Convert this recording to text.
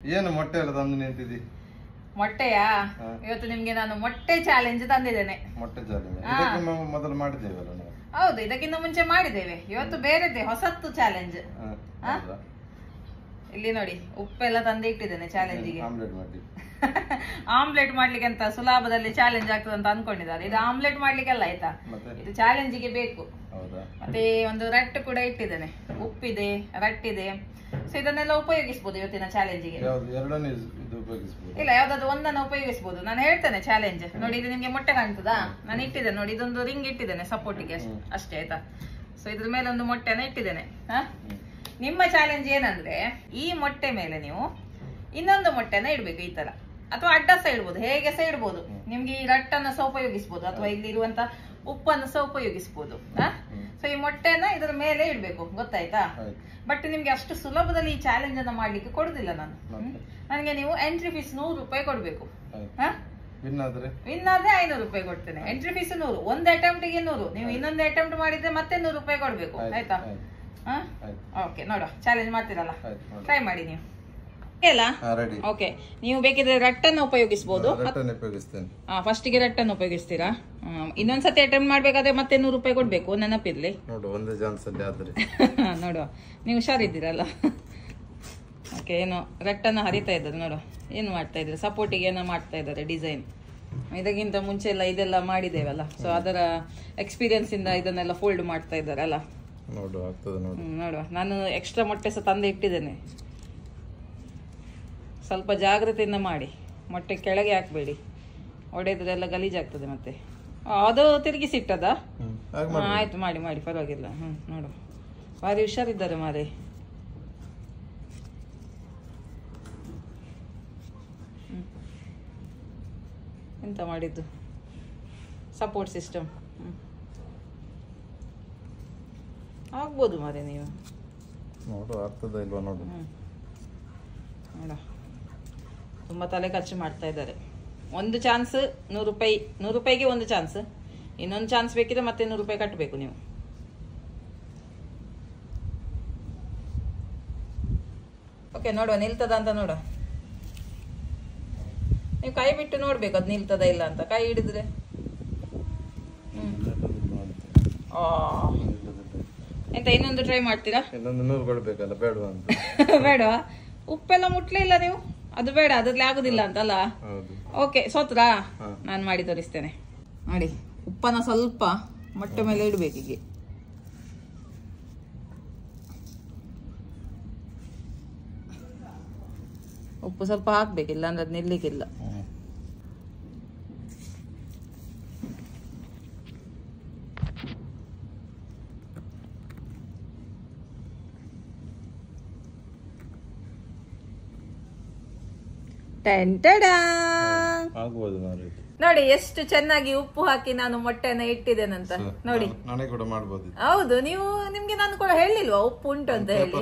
ಏನು ಮೊಟ್ಟೆ ಎಲ್ಲ ತಂದು ನಿಂತಿದ್ದಿ? ಮೊಟ್ಟೆಯಾ? ಇವತ್ತು ನಿಮ್ಗೆ ನಾನು ಮೊಟ್ಟೆ ಚಾಲೆಂಜ್ ತಂದಿದ್ದೇನೆ. ಮೊಟ್ಟೆ ಚಾಲೆಂಜ್ ಇದಕ್ಕೆ ಮೊದಲು ಮಾಡಿದ್ದೇವಲ್ಲ ನಾವು. ಹೌದು, ಇದಕ್ಕಿಂತ ಮುಂಚೆ ಮಾಡಿದ್ದೇವೆ. ಇವತ್ತು ಬೇರೆದೆ ಹೊಸತ್ತು ಚಾಲೆಂಜ್. ಇಲ್ಲಿ ನೋಡಿ, ಉಪ್ಪೆಲ್ಲ ತಂದು ಇಟ್ಟಿದ್ದೇನೆ ಚಾಲೆಂಜಿಗೆ. ಆಮ್ಲೆಟ್ ಮಾಡಿ ಆಮ್ಲೆಟ್ ಮಾಡ್ಲಿಕ್ಕೆ ಅಂತ ಸುಲಭದಲ್ಲಿ ಚಾಲೆಂಜ್ ಆಗ್ತದೆ ಅಂತ ಅನ್ಕೊಂಡಿದ್ದಾರೆ. ಇದು ಆಮ್ಲೆಟ್ ಮಾಡ್ಲಿಕ್ಕೆಲ್ಲ ಆಯ್ತಾ, ಇದು ಚಾಲೆಂಜಿಗೆ ಬೇಕು. ಮತ್ತೆ ಒಂದು ರಟ್ಟು ಕೂಡ ಇಟ್ಟಿದ್ದೇನೆ. ಉಪ್ಪಿದೆ, ರಟ್ಟಿದೆ. ಸೊ ಇದನ್ನೆಲ್ಲ ಉಪಯೋಗಿಸಬಹುದು ಇವತ್ತಿನ ಚಾಲೆಂಜಿಗೆ. ಇಲ್ಲ, ಯಾವ್ದಾದ್ರು ಒಂದನ್ನು ಉಪಯೋಗಿಸಬಹುದು. ನಾನು ಹೇಳ್ತೇನೆ ಚಾಲೆಂಜ್. ನೋಡಿ, ಇದು ನಿಮ್ಗೆ ಮೊಟ್ಟೆ ಕಾಣ್ತದಾ? ನಾನು ಇಟ್ಟಿದ್ದೇನೆ ನೋಡಿ, ಇದೊಂದು ರಿಂಗ್ ಇಟ್ಟಿದ್ದೇನೆ ಸಪೋರ್ಟಿಗೆ ಅಷ್ಟೇ, ಆಯ್ತಾ? ಸೊ ಇದ್ರ ಮೇಲೆ ಒಂದು ಮೊಟ್ಟೆನ ಇಟ್ಟಿದ್ದೇನೆ. ನಿಮ್ಮ ಚಾಲೆಂಜ್ ಏನಂದ್ರೆ, ಈ ಮೊಟ್ಟೆ ಮೇಲೆ ನೀವು ಇನ್ನೊಂದು ಮೊಟ್ಟೆನ ಇಡ್ಬೇಕು ಈ ತರ, ಅಥವಾ ಅಡ್ಡ ಸಹ ಇಡ್ಬೋದು, ಹೇಗೆ ಸಹ ಇಡ್ಬೋದು. ನಿಮ್ಗೆ ಈ ರಟ್ಟನ್ನು ಸಹ ಉಪಯೋಗಿಸಬಹುದು, ಅಥವಾ ಇಲ್ಲಿ ಇರುವಂತ ಉಪ್ಪನ್ನು ಸಹ ಉಪಯೋಗಿಸಬಹುದು. ಸೊ ಈ ಮೊಟ್ಟೆನ ಇದರ ಮೇಲೆ ಇಡ್ಬೇಕು, ಗೊತ್ತಾಯ್ತಾ? ಬಟ್ ನಿಮ್ಗೆ ಅಷ್ಟು ಸುಲಭದಲ್ಲಿ ಈ ಚಾಲೆಂಜ್ ಅನ್ನ ಮಾಡ್ಲಿಕ್ಕೆ ಕೊಡುದಿಲ್ಲ ನಾನು. ನನಗೆ ನೀವು ಎಂಟ್ರಿ ಫೀಸ್ 100 ರೂಪಾಯಿ ಕೊಡ್ಬೇಕು. ವಿನ್ ಆದ್ರೆ 500 ರೂಪಾಯಿ ಕೊಡ್ತೇನೆ. ಎಂಟ್ರಿ ಫೀಸ್ 100, ಒಂದು ಅಟೆಂಪ್ಟ್ ಗೆ 100. ನೀವು ಇನ್ನೊಂದು ಅಟೆಂಪ್ಟ್ ಮಾಡಿದ್ರೆ ಮತ್ತೆ 100 ರೂಪಾಯಿ ಕೊಡ್ಬೇಕು, ಆಯ್ತಾ? ಓಕೆ, ನೋಡುವ, ಚಾಲೆಂಜ್ ಮಾಡ್ತೀರಲ್ಲ, ಟ್ರೈ ಮಾಡಿ ನೀವು. ಓಕೆ, ನೀವು ಬೇಕಿದ್ರೆ ರಟ್ಟನ್ನು ಉಪಯೋಗಿಸಬಹುದು. ಫಸ್ಟ್ ಗೆ ರಟ್ಟನ್ನು ಉಪಯೋಗಿಸ್ತೀರಾ? ಇನ್ನೊಂದ್ಸತಿ ಅಟೆಂಪ್ಟ್ ಮಾಡ್ಬೇಕಾದ್ರೆ ಮತ್ತೆ 100 ರೂಪಾಯಿ ಕೊಡ್ಬೇಕು, ನೆನಪಿರ್ಲಿ. ನೋಡುವ, ನೀವು ಹುಷಾರಿದ್ದೀರಲ್ಲ. ಓಕೆ, ಏನು ರಟ್ಟನ್ನು ಹರಿತಾ ಇದ್ದಾರೆ, ನೋಡುವ ಏನು ಮಾಡ್ತಾ ಇದ್ದಾರೆ. ಸಪೋರ್ಟಿಗೆ ಏನೋ ಮಾಡ್ತಾ ಇದ್ದಾರೆ ಡಿಸೈನ್. ಇದಕ್ಕಿಂತ ಮುಂಚೆ ಎಲ್ಲ ಇದೆಲ್ಲ ಮಾಡಿದ್ದೇವಲ್ಲ, ಸೊ ಅದರ ಎಕ್ಸ್ಪೀರಿಯನ್ಸ್ ಇಂದ ಇದನ್ನೆಲ್ಲ ಫೋಲ್ಡ್ ಮಾಡ್ತಾ ಇದ್ದಾರೆ ಅಲ್ಲ. ನೋಡುವ, ನಾನು ಎಕ್ಸ್ಟ್ರಾ ಮೊಟ್ಟೆ ಸಹ ತಂದೆ ಇಟ್ಟಿದ್ದೇನೆ. ಸ್ವಲ್ಪ ಜಾಗ್ರತೆಯಿಂದ ಮಾಡಿ, ಮೊಟ್ಟೆ ಕೆಳಗೆ ಹಾಕಬೇಡಿ, ಒಡೆದ್ರೆಲ್ಲ ಗಲೀಜಾಗ್ತದೆ ಮತ್ತೆ. ಅದು ತಿರುಗಿಸಿಟ್ಟದ? ಆಯ್ತು, ಮಾಡಿ ಮಾಡಿ, ಪರವಾಗಿಲ್ಲ. ನೋಡು, ಭಾರಿ ಹುಷಾರಿದ್ದಾರೆ ಮಾರೆ. ಎಂತ ಮಾಡಿದ್ದು? ಸಪೋರ್ಟ್ ಸಿಸ್ಟಮ್ ಆಗ್ಬೋದು ಮಾರೆ ನೀವು. ನೋಡು, ತುಂಬಾ ತಲೆ ಖರ್ಚು ಮಾಡ್ತಾ ಇದ್ದಾರೆ. ಒಂದು ಚಾನ್ಸ್ 100 ರೂಪಾಯಿ, 100 ರೂಪಾಯಿಗೆ ಒಂದು ಚಾನ್ಸ್. ಇನ್ನೊಂದು ಚಾನ್ಸ್ ಬೇಕಿದ್ರೆ ಮತ್ತೆ 100 ರೂಪಾಯಿ ಕಟ್ಟಬೇಕು ನೀವು. ಓಕೆ, ನೋಡುವ ನಿಲ್ತದ ಅಂತ ನೋಡುವ. ನೀವು ಕೈ ಬಿಟ್ಟು ನೋಡ್ಬೇಕು ಅದು ನಿಲ್ತದ ಇಲ್ಲ ಅಂತ. ಕೈ ಹಿಡಿದ್ರೆ ಎಂತ ಇನ್ನೊಂದು ಟ್ರೈ ಮಾಡ್ತೀರಾ? ಬೇಡವಾ? ಉಪ್ಪೆಲ್ಲ ಮುಟ್ಲೇ ಇಲ್ಲ ನೀವು, ಅದು ಬೇಡ, ಅದ್ರಲ್ಲಿ ಆಗುದಿಲ್ಲ ಅಂತಲ್ಲ. ಓಕೆ, ಸೋತ್ರಾ? ನಾನು ಮಾಡಿ ತೋರಿಸ್ತೇನೆ ನೋಡಿ. ಉಪ್ಪನ್ನ ಸ್ವಲ್ಪ ಮೊಟ್ಟೆ ಮೇಲೆ ಇಡ್ಬೇಕೀಗೆ. ಉಪ್ಪು ಸ್ವಲ್ಪ ಹಾಕ್ಬೇಕಿಲ್ಲ ಅಂದ್ರೆ ಅದು ನಿಲ್ಲಿಕ್ಕಿಲ್ಲ. ನೋಡಿ ಎಷ್ಟು ಚೆನ್ನಾಗಿ ಉಪ್ಪು ಹಾಕಿ ನಾನು ಮೊಟ್ಟೆನ ಇಟ್ಟಿದ್ದೇನಂತ ನೋಡಿ. ನನಗೆ ಕೂಡ ಮಾಡಬಹುದು. ಹೌದು, ನೀವು ನಿಮ್ಗೆ ನಾನು ಕೂಡ ಹೇಳಿಲ್ವಾ ಉಪ್ಪು ಉಂಟು ಅಂತ ಹೇಳಿ?